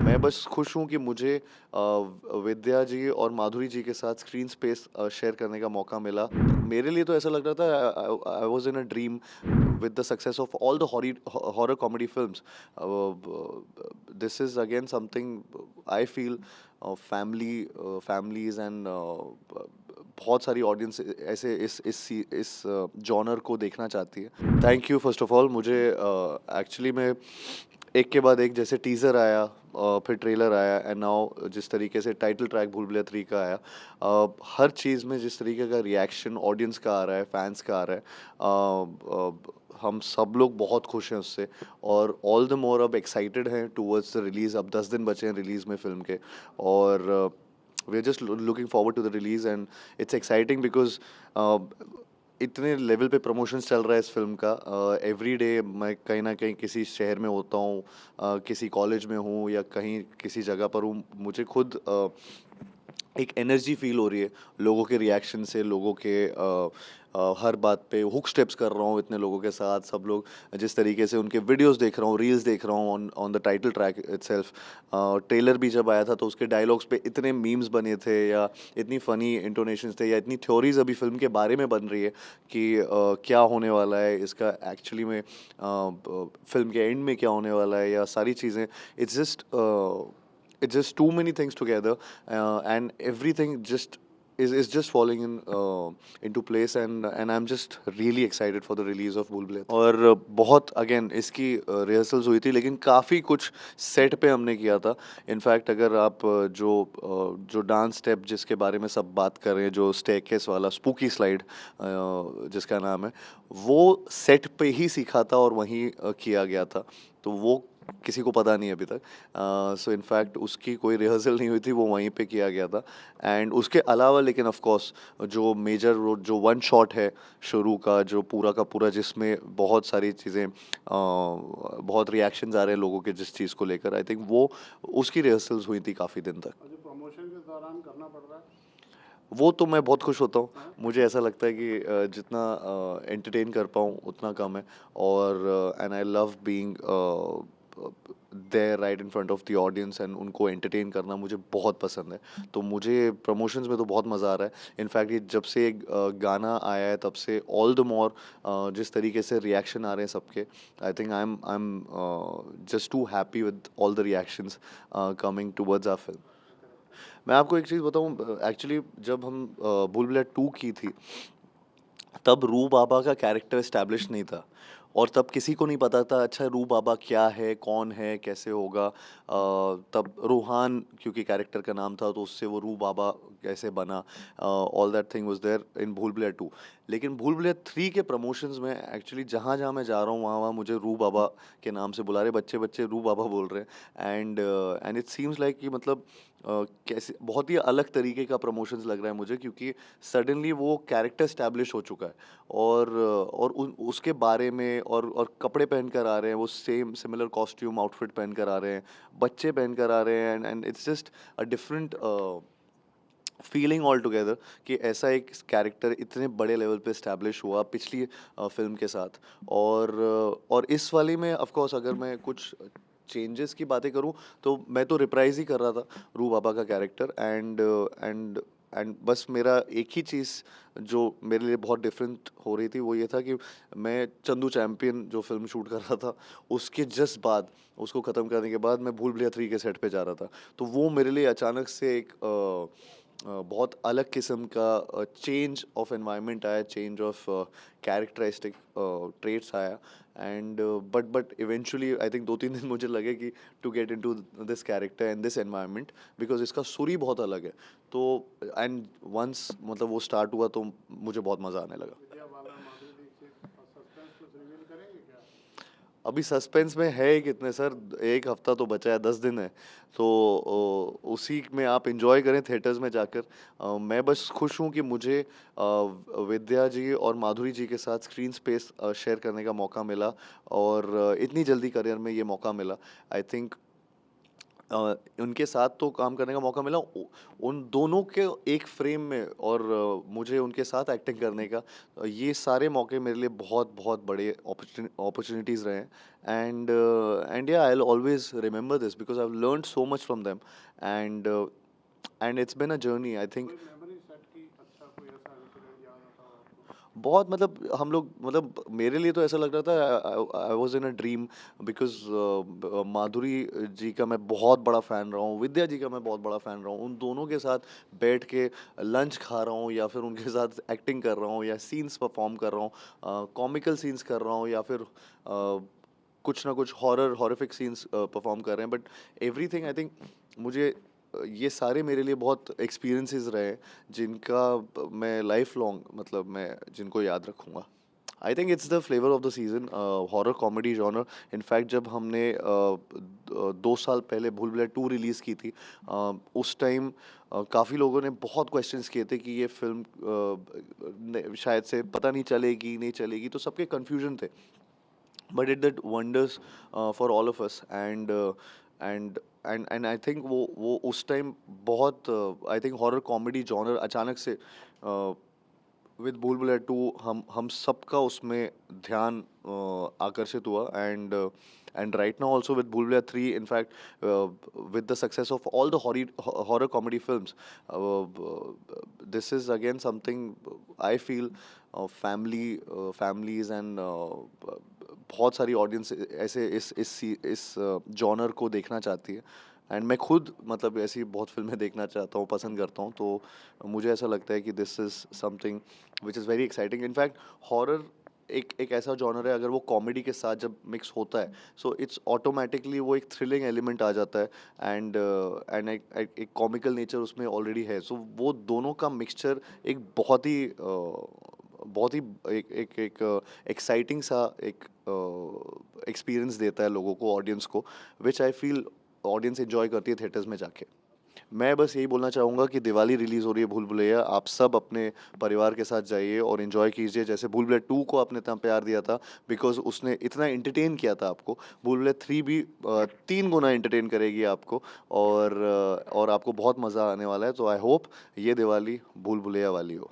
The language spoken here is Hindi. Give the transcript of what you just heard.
मैं बस खुश हूँ कि मुझे विद्या जी और माधुरी जी के साथ स्क्रीन स्पेस शेयर करने का मौका मिला। मेरे लिए तो ऐसा लग रहा था I was in a dream with the success of all the horror comedy films. This is again something I feel families and बहुत सारी ऑडियंस ऐसे इस जॉनर को देखना चाहती है। Thank you first of all. मुझे एक्चुअली में एक के बाद एक जैसे टीज़र आया, फिर ट्रेलर आया एंड नाउ जिस तरीके से टाइटल ट्रैक भूल भुलैया 3 का आया, हर चीज़ में जिस तरीके का रिएक्शन ऑडियंस का आ रहा है, फैंस का आ रहा है, हम सब लोग बहुत खुश हैं उससे। और ऑल द मोर अब एक्साइटेड हैं टूवर्ड्स द रिलीज़। अब 10 दिन बचे हैं रिलीज़ में फ़िल्म के, और we are just looking forward to the release and it's exciting because इतने लेवल पे प्रमोशंस चल रहा है इस फ़िल्म का। एवरी डे मैं कहीं न कहीं किसी शहर में होता हूँ, किसी कॉलेज में हूँ या कहीं किसी जगह पर हूँ। मुझे खुद एक एनर्जी फ़ील हो रही है लोगों के रिएक्शन से, लोगों के हर बात पे हुक स्टेप्स कर रहा हूँ इतने लोगों के साथ। सब लोग जिस तरीके से उनके वीडियोस देख रहा हूँ, रील्स देख रहा हूँ on on the title track itself. Trailer भी जब आया था तो उसके डायलॉग्स पे इतने मीम्स बने थे, या इतनी फ़नी इंटोनेशंस थे, या इतनी थ्योरीज़ अभी फ़िल्म के बारे में बन रही है कि क्या होने वाला है इसका एक्चुअली में, फ़िल्म के एंड में क्या होने वाला है, या सारी चीज़ें। It's just it's just too many things together, and everything just is just falling into place, and I'm just really excited for the release of Bhool Bhulaiya। और बहुत अगेन इसकी रिहर्सल्स हुई थी, लेकिन काफ़ी कुछ सेट पे हमने किया था। इनफैक्ट अगर आप जो डांस स्टेप जिसके बारे में सब बात कर रहे हैं, जो स्टेयरकेस वाला स्पूकी स्लाइड जिसका नाम है, वो सेट पे ही सीखा था और वहीं किया गया था। तो वो किसी को पता नहीं है अभी तक। सो इनफैक्ट उसकी कोई रिहर्सल नहीं हुई थी, वो वहीं पे किया गया था। एंड उसके अलावा लेकिन ऑफ कोर्स जो मेजर रोड, जो वन शॉट है शुरू का, जो पूरा का पूरा, जिसमें बहुत सारी चीज़ें, बहुत रिएक्शंस आ रहे हैं लोगों के जिस चीज़ को लेकर, आई थिंक वो उसकी रिहर्सल्स हुई थी काफ़ी दिन तक। और जो प्रमोशन के दौरान करना पड़ रहा है। वो तो मैं बहुत खुश होता हूँ। हाँ। मुझे ऐसा लगता है कि जितना एंटरटेन कर पाऊँ उतना कम है। और and I love being there right in front of the audience, and उनको एंटरटेन करना मुझे बहुत पसंद है। तो मुझे प्रमोशंस में तो बहुत मज़ा आ रहा है। इनफैक्ट ये जब से गाना आया है तब से ऑल द मोर जिस तरीके से रिएक्शन आ रहे हैं सबके, I think I am just too happy with all the reactions coming towards our film. मैं आपको एक चीज़ बताऊँ, एक्चुअली जब हम भूल भुलैया 2 की थी, तब रू बाबा का कैरेक्टर एस्टैब्लिश नहीं था, और तब किसी को नहीं पता था अच्छा रू बाबा क्या है, कौन है, कैसे होगा। तब रूहान क्योंकि कैरेक्टर का नाम था, तो उससे वो रू बाबा कैसे बना, all that thing was there in Bhool Bhulaiyaa 2। लेकिन भूल भुलैया 3 के प्रमोशंस में एक्चुअली जहाँ जहाँ मैं जा रहा हूँ वहाँ वहाँ मुझे रू बाबा के नाम से बुला रहे, बच्चे बच्चे रू बाबा बोल रहे हैं। एंड इट सीम्स लाइक कि मतलब कैसे बहुत ही अलग तरीके का प्रमोशंस लग रहा है मुझे, क्योंकि सडनली वो कैरेक्टर स्टैब्लिश हो चुका है। और उसके बारे में, और कपड़े पहन कर आ रहे हैं, वो सेम सिमिलर कॉस्ट्यूम आउटफिट पहन कर आ रहे हैं, बच्चे पहन कर आ रहे हैं, and it's just a different feeling all together कि ऐसा एक कैरेक्टर इतने बड़े लेवल पे स्टैब्लिश हुआ पिछली फिल्म के साथ। और इस वाली में ऑफ कोर्स अगर मैं कुछ चेंजेस की बातें करूं, तो मैं तो रिप्राइज ही कर रहा था रू बाबा का कैरेक्टर। एंड एंड बस मेरा एक ही चीज़ जो मेरे लिए बहुत डिफरेंट हो रही थी, वो ये था कि मैं चंदू चैंपियन जो फिल्म शूट कर रहा था, उसके जस्ट बाद, उसको ख़त्म करने के बाद मैं भूल भुलैया 3 के सेट पे जा रहा था। तो वो मेरे लिए अचानक से एक बहुत अलग किस्म का चेंज ऑफ एनवायरनमेंट आया, चेंज ऑफ कैरेक्टरिस्टिक ट्रेट्स आया। And but eventually I think 2-3 दिन मुझे लगे कि to get into this character and this environment, because इसका सुर ही बहुत अलग है। तो एंड वंस मतलब वो स्टार्ट हुआ तो मुझे बहुत मज़ा आने लगा। विद्या बालन, माधुरी दीक्षित और सस्पेंस कुछ रिवील करेंगे क्या? अभी सस्पेंस में है ही कितने सर, 1 हफ्ता तो बचा है, 10 दिन है। तो उसी में आप एंजॉय करें थिएटर्स में जाकर। मैं बस खुश हूँ कि मुझे विद्या जी और माधुरी जी के साथ स्क्रीन स्पेस शेयर करने का मौका मिला, और इतनी जल्दी करियर में ये मौका मिला। आई थिंक उनके साथ तो काम करने का मौका मिला उन दोनों के एक फ्रेम में और मुझे उनके साथ एक्टिंग करने का ये सारे मौके मेरे लिए बहुत बहुत बड़े अपॉर्चुनिटीज़ रहे हैं एंड या I will always remember this because I have learned so much from them and and it's been a journey I think. कोई मेमोरी सेट की अच्छा कोई ऐसा इंसिडेंट याद आता हो आपको? बहुत मतलब हम लोग मतलब मेरे लिए तो ऐसा लग रहा था I was in a dream because Madhuri ji का मैं बहुत बड़ा फ़ैन रहा हूँ, विद्या जी का मैं बहुत बड़ा फ़ैन रहा हूँ, उन दोनों के साथ बैठ के लंच खा रहा हूँ या फिर उनके साथ एक्टिंग कर रहा हूँ या सीन्स परफॉर्म कर रहा हूँ, कॉमिकल सीन्स कर रहा हूँ या फिर कुछ ना कुछ हॉरिफिक सीन्स परफॉर्म कर रहे हैं बट एवरीथिंग आई थिंक मुझे ये सारे मेरे लिए बहुत एक्सपीरियंसेस रहे हैं जिनका मैं लाइफ लॉन्ग मतलब मैं जिनको याद रखूँगा। I think it's the flavour of the season horror comedy genre. In fact जब हमने 2 साल पहले भूल भुलैया 2 रिलीज़ की थी उस टाइम काफ़ी लोगों ने बहुत क्वेश्चंस किए थे कि ये फ़िल्म शायद से पता नहीं चलेगी, नहीं चलेगी, तो सबके कन्फ्यूजन थे। But it did wonders for all of us and and I think वो उस टाइम बहुत I think horror comedy genre अचानक से विद भूल भुलैया 2 हम सबका उसमें ध्यान आकर्षित हुआ and right now also with भूल Bhulaiyaa 3 in fact with the success of all the horror comedy films this is again something I feel families and बहुत सारी ऑडियंस ऐसे इस जॉनर को देखना चाहती है एंड मैं खुद मतलब ऐसी बहुत फिल्में देखना चाहता हूँ, पसंद करता हूँ, तो मुझे ऐसा लगता है कि this is something which is very exciting. In fact horror एक ऐसा जॉनर है अगर वो कॉमेडी के साथ जब मिक्स होता है सो इट्स ऑटोमेटिकली वो एक थ्रिलिंग एलिमेंट आ जाता है एंड एक कॉमिकल नेचर उसमें ऑलरेडी है, सो वो दोनों का मिक्सचर एक बहुत ही एक एक्साइटिंग सा एक एक्सपीरियंस देता है लोगों को, ऑडियंस को, विच आई फील ऑडियंस एंजॉय करती है थिएटर्स में जाके। मैं बस यही बोलना चाहूँगा कि दिवाली रिलीज़ हो रही है भूल भुलैया, आप सब अपने परिवार के साथ जाइए और एंजॉय कीजिए जैसे भूल भुलैया 2 को आपने इतना प्यार दिया था बिकॉज़ उसने इतना एंटरटेन किया था आपको। भूल भुलैया 3 भी 3 गुना एंटरटेन करेगी आपको और आपको बहुत मज़ा आने वाला है, तो आई होप ये दिवाली भूल भुलैया वाली हो।